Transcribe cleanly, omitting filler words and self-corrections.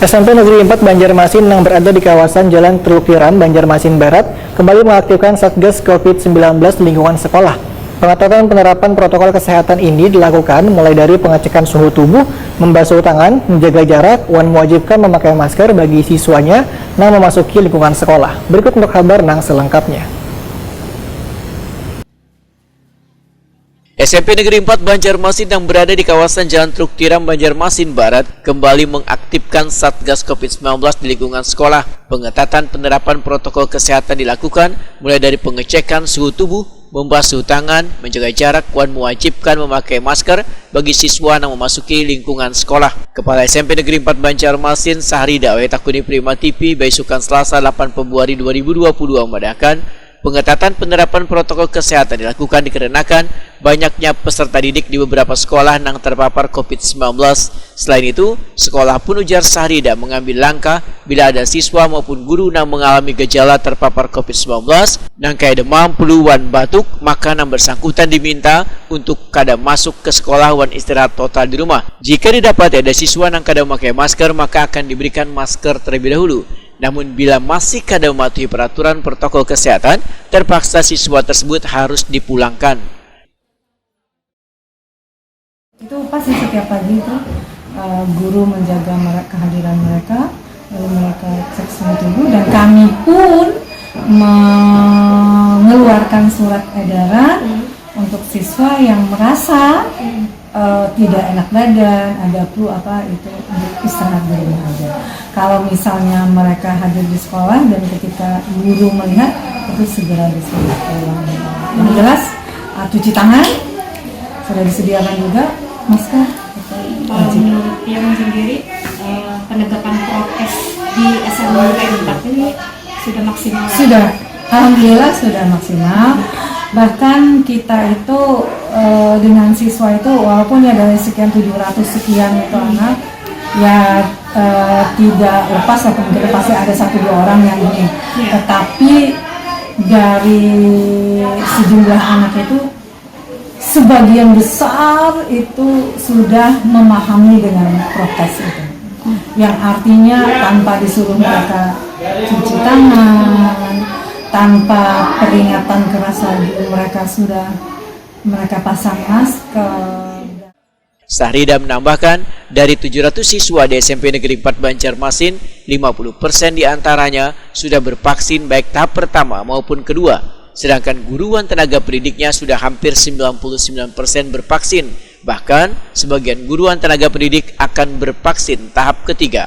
SMP Negeri 4 Banjarmasin yang berada di kawasan Jalan Teluk Tiram, Banjarmasin Barat, kembali mengaktifkan Satgas COVID-19 di lingkungan sekolah. Pengetatan penerapan protokol kesehatan ini dilakukan mulai dari pengecekan suhu tubuh, membasuh tangan, menjaga jarak, dan mewajibkan memakai masker bagi siswanya yang memasuki lingkungan sekolah. Berikut untuk kabar yang selengkapnya. SMP Negeri 4 Banjarmasin yang berada di kawasan Jalan Teluk Tiram, Banjarmasin Barat kembali mengaktifkan Satgas COVID-19 di lingkungan sekolah. Pengetatan penerapan protokol kesehatan dilakukan mulai dari pengecekan suhu tubuh, membasuh tangan, menjaga jarak, dan mewajibkan memakai masker bagi siswa yang memasuki lingkungan sekolah. Kepala SMP Negeri 4 Banjarmasin, Sahrida Wetakuni Prima TV, Baisukan Selasa 8 Februari 2022 memandangkan pengetatan penerapan protokol kesehatan dilakukan dikarenakan banyaknya peserta didik di beberapa sekolah yang terpapar COVID-19. Selain itu, sekolah pun ujar Sahrida mengambil langkah bila ada siswa maupun guru yang mengalami gejala terpapar COVID-19, yang kayak demam, flu, wan batuk, maka yang bersangkutan diminta untuk kada masuk ke sekolah wan istirahat total di rumah. Jika didapati ada siswa yang kada memakai masker, maka akan diberikan masker terlebih dahulu. Namun bila masih kada mematuhi peraturan protokol kesehatan, terpaksa siswa tersebut harus dipulangkan. Itu pasti setiap pagi itu guru menjaga kehadiran mereka, lalu mereka cek suhu tubuh, dan kami pun mengeluarkan surat edaran untuk siswa yang merasa tidak enak badan, ada flu itu untuk istirahat di rumah aja. Kalau misalnya mereka hadir di sekolah dan ketika guru melihat, itu segera disuruh pulang. Yang jelas cuci tangan sudah disediakan juga, masker. Kalau menurut yang sendiri penegakan prokes di SMP 4 ini sudah maksimal? Sudah, alhamdulillah sudah maksimal. Bahkan kita itu dengan siswa itu walaupun ya dari sekian 700 sekian itu anak ya tidak lepas lah, mungkin pasti ada 1-2 orang yang ini, tetapi dari sejumlah anak itu sebagian besar itu sudah memahami dengan prokes itu, yang artinya tanpa disuruh mereka cuci tangan, tanpa peringatan keras lagi mereka pasang masker. Sahrida menambahkan, dari 700 siswa di SMP Negeri 4 Banjarmasin, 50% diantaranya sudah bervaksin baik tahap pertama maupun kedua. Sedangkan guruan tenaga pendidiknya sudah hampir 99% bervaksin. Bahkan, sebagian guruan tenaga pendidik akan bervaksin tahap ketiga.